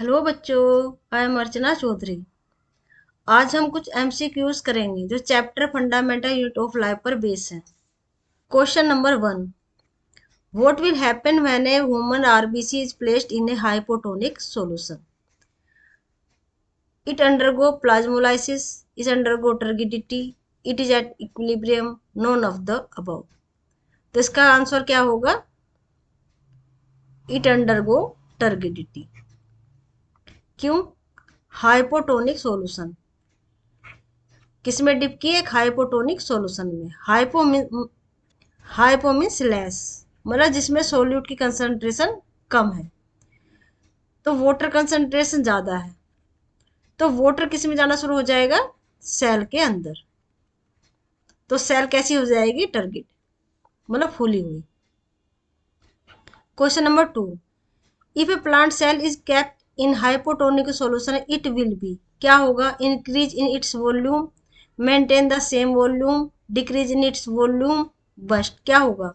Hello बच्चों, I am अर्चना चौधरी। आज हम कुछ एमसीक्यूज करेंगे जो chapter fundamental unit of life पर बेस है। Question number 1, what will happen when a human RBC is placed in a hypotonic solution? It undergo plasmolysis, is undergo turgidity, it is at equilibrium, none of the above. तो इसका answer क्या होगा? It undergo turgidity. क्यों? Hypotonic solution किसमें dip की? एक hypotonic solution में। Hypo means less, मतलब जिसमें सोल्यूट की कंसंट्रेशन कम है, तो वाटर कंसंट्रेशन ज्यादा है, तो वाटर किस में जाना शुरू हो जाएगा? सेल के अंदर। तो सेल कैसी हो जाएगी? टर्गिड, मतलब फूली हुई। Question number 2, if a plant cell is kept in hypotonic solution it will be, क्या होगा? Increase in its volume, maintain the same volume, decrease in its volume, burst. क्या होगा?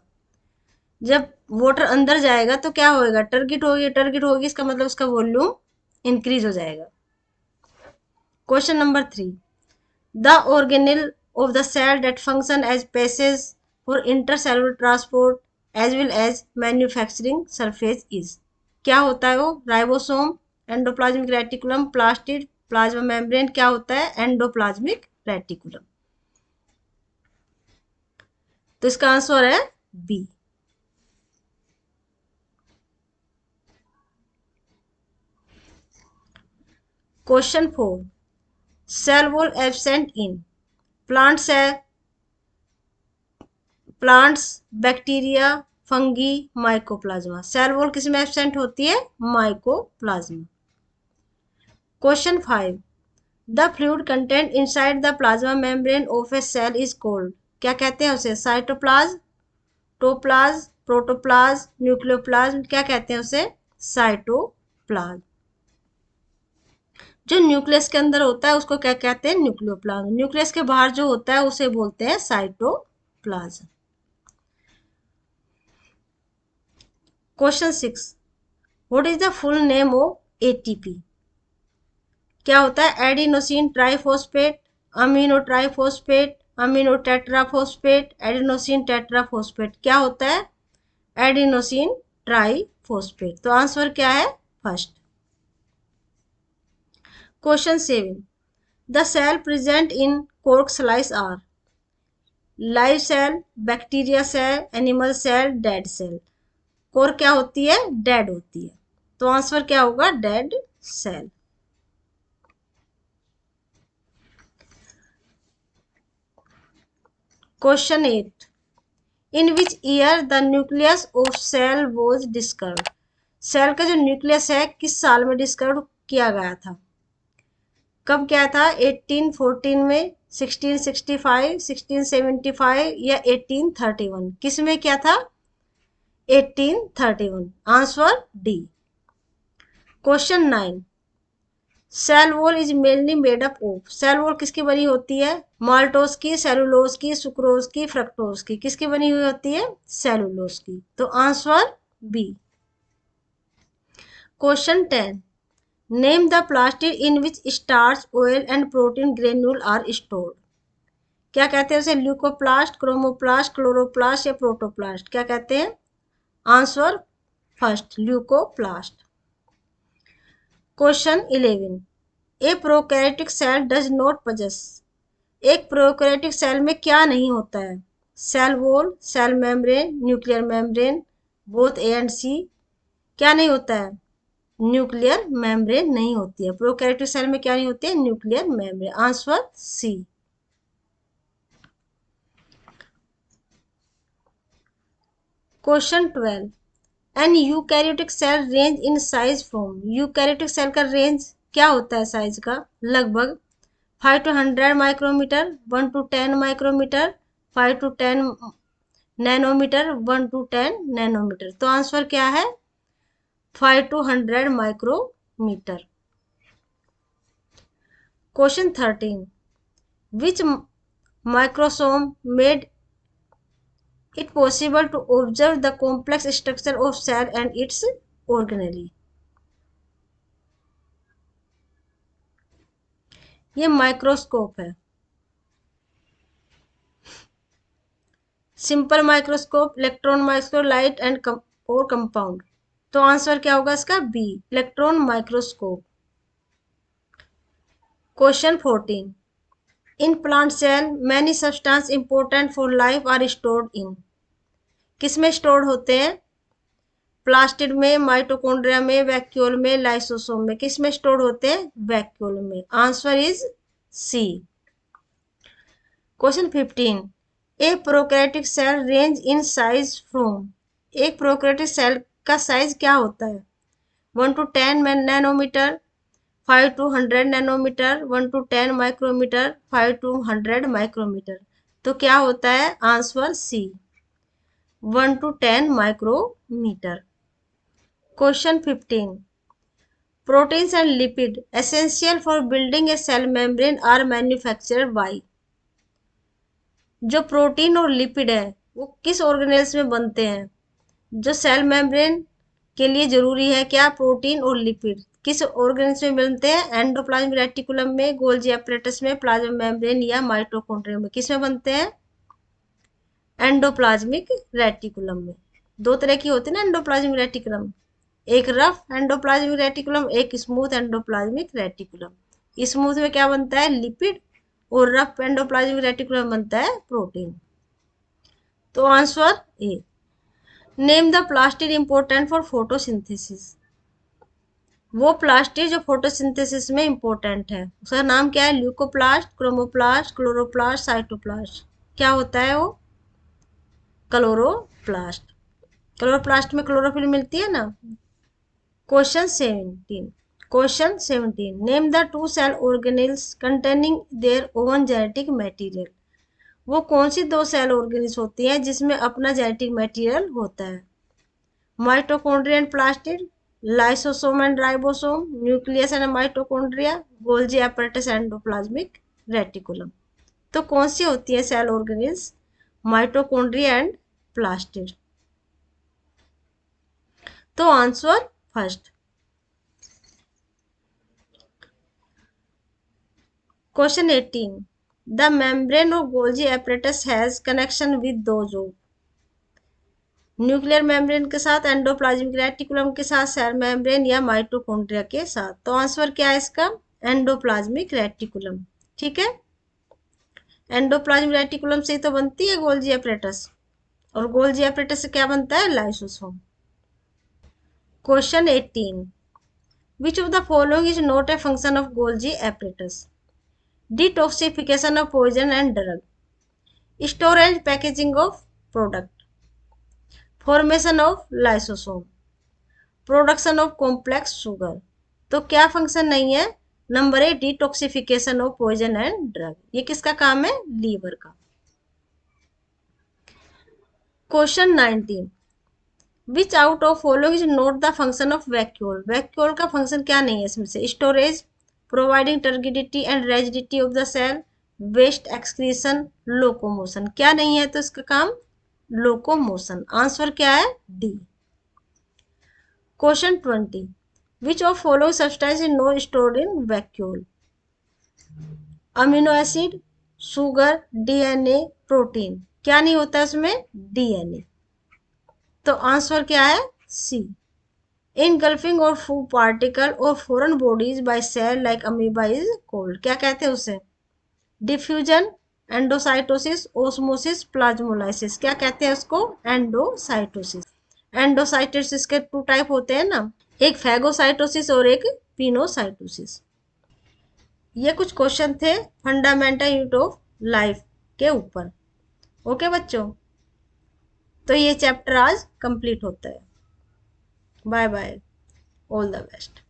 जब वाटर अंदर जाएगा तो क्या होएगा? टर्गिट होगी। टर्गिट होगी इसका मतलब उसका वॉल्यूम इंक्रीज हो जाएगा। Question number 3, the organelle of the cell that function as passage for intercellular transport as well as manufacturing surface is, क्या होता है वो? Ribosome, endoplasmic reticulum, plastid, plasma membrane. क्या होता है? Endoplasmic reticulum. तो इसका आंसर है B. Question 4, cell wall absent in plants है, plants, bacteria, fungi, mycoplasma. Cell wall किस में एब्सेंट होती है? Mycoplasma. Question 5, the fluid content inside the plasma membrane of a cell is called, क्या कहते हैं उसे? Cytoplasm, toplasm, protoplasm, nucleoplasm. क्या कहते हैं उसे? साइटोप्लाज्म। जो न्यूक्लियस के अंदर होता है उसको क्या कहते हैं? न्यूक्लियोप्लाज्म। न्यूक्लियस के बाहर जो होता है उसे बोलते हैं cytoplasm. Question 6, what is the full name of ATP? क्या होता है? Adenosine triphosphate, amino triphosphate, amino tetraphosphate, adenosine tetraphosphate. क्या होता है? Adenosine triphosphate. तो आंसर क्या है? First. Question 7, the cell present in cork slice are live cell, bacteria cell, animal cell, dead cell. Core क्या होती है? डेड होती है। तो आंसर क्या होगा? Dead cell. Question 8, in which year the nucleus of cell was discovered? Cell का जो न्यूक्लियस है किस साल में डिस्कवर किया गया था? कब क्या था? 1814 में, 1665, 1675 या 1831? किस में क्या था? 1831। Answer D. Question 9, cell wall is mainly made up of, cell wall किसकी बनी होती है? माल्टोज की, सेलुलोज की, सुक्रोज की, फ्रक्टोज की। किसकी बनी हुई होती है? सेलुलोज की। तो answer B. Question 10, name the plastid in which starch, oil and protein granule are stored. क्या कहते हैं उसे? ल्यूकोप्लास्ट, क्रोमोप्लास्ट, क्लोरोप्लास्ट या प्रोटोप्लास्ट। क्या कहते हैं? Answer first, leucoplast. Question 11, a prokaryotic cell does not possess, एक प्रोकैरियोटिक सेल में क्या नहीं होता है? Cell wall, cell membrane, nuclear membrane, both A and C. क्या नहीं होता है? न्यूक्लियर मेम्ब्रेन नहीं होती है। प्रोकैरियोटिक सेल में क्या नहीं होती है? Nuclear membrane. Answer C. Question 12, an eukaryotic cell range in size from, eukaryotic cell का रेंज क्या होता है साइज का? लगभग 5 to 100 micrometre, 1 to 10 micrometre, 5 to 10 nanometre, 1 to 10 nanometre. तो आंसर क्या है? 5 to 100 micrometre. Question 13, which microsome made it possible to observe the complex structure of cell and its organelle? ये माइक्रोस्कोप है, simple microscope, electron microscope, light and और कंपाउंड। तो answer क्या होगा इसका? B, electron microscope. Question 14, in plant cell many substance important for life are stored in. किसमें stored होते हैं? प्लास्टिड में, माइटोकॉन्ड्रिया में, वैक्यूल में, लाइसोसोम में। किसमें स्टोर होते हैं? वैक्यूल में। Answer is C. Question 15, a prokaryotic cell range in size from. एक प्रोकैरियोटिक सेल का साइज क्या होता है? 1 to 10 nanometre, 5 to 100 nanometre, 1 to 10 micrometre, 5 to 100 micrometre. तो क्या होता है? Answer C, 1 to 10 micrometre. Question 15, proteins and lipid essential for building a cell membrane are manufactured by। जो प्रोटीन और लिपिड है वो किस ऑर्गेनेल्स में बनते हैं? जो सेल मेम्ब्रेन के लिए जरूरी है, क्या? प्रोटीन और लिपिड किस ऑर्गेनेल्स में बनते हैं? एंडोप्लाज्मिक रेटिकुलम में, गोल्जी एपरेटस में, प्लाज्मा मेम्ब्रेन या माइटोकॉन्ड्रिया में। किस में बनते हैं? एंडोप्लाज्मिक रेटिकुलम में। दो तरह की होती है ना एंडोप्लाज्मिक रेटिकुलम, एक रफ एंडोप्लाज्मिक रेटिकुलम, एक स्मूथ एंडोप्लाज्मिक रेटिकुलम। स्मूथ में क्या बनता है? लिपिड, और रफ एंडोप्लाज्मिक रेटिकुलम बनता है प्रोटीन। तो answer A. Name the plastid important for photosynthesis. वो प्लास्टिड जो फोटोसिंथेसिस में इंपॉर्टेंट है, उसका नाम क्या है? Leucoplast, chromoplast, chloroplast, cytoplast. क्या होता है वो? क्लोरोप्लास्ट। क्लोरोप्लास्ट में क्लोरोफिल मिलती है ना। Question 17, name the two cell organelles containing their own genetic material. वो कौन सी दो सेल ऑर्गेनेल्स होती हैं जिसमें अपना जेनेटिक मटेरियल होता है? Mitochondria and plastid, lysosome and ribosome, nucleus and mitochondria, Golgi apparatus endoplasmic reticulum. तो कौन सी होती है cell organelles? Mitochondria and plastid. तो answer first. Question 18, the membrane of Golgi apparatus has connection with those of. Nuclear membrane के साथ, endoplasmic reticulum के साथ, सेल मेम्ब्रेन या माइटोकॉन्ड्रिया के साथ। तो आंसर क्या है इसका? Endoplasmic reticulum. ठीक है, एंडोप्लाज्मिक रेटिकुलम से ही तो बनती है गोल्जी एपरेटस, और गोल्जी एपरेटस से क्या बनता है? Lysosome. Question 18, which of the following is not a function of Golgi apparatus? Detoxification of poison and drug, storage packaging of product, formation of lysosome, production of complex sugar. तो क्या function नहीं है? Number A, detoxification of poison and drug. ये किसका काम है? Liver का। Question 19, which out of following is not the function of vacuole. Vacuole का फंक्शन क्या नहीं है इसमें से? Storage, providing turgidity and rigidity of the cell, waste excretion, locomotion. क्या नहीं है तो इसका काम? लोकोमोशन। आंसर क्या है? D. Question 20, which of following substance is not stored in vacuole? Amino acid, sugar, DNA, protein. क्या नहीं होता इसमें? डीएनए। तो आंसर क्या है? सी। इनगल्फिंग और फूड पार्टिकल और foreign bodies by cell like amoeba is called. क्या कहते हैं उसे? Diffusion, endocytosis, osmosis, plasmolysis. क्या कहते हैं उसको? एंडोसाइटोसिस। एंडोसाइटोसिस के टू टाइप होते हैं ना, एक फैगोसाइटोसिस और एक पिनोसाइटोसिस। ये कुछ क्वेश्चन थे फंडामेंटल यूनिट ऑफ लाइफ के ऊपर। ओके बच्चों, तो ये चैप्टर आज कंप्लीट होता है। Bye bye, all the best.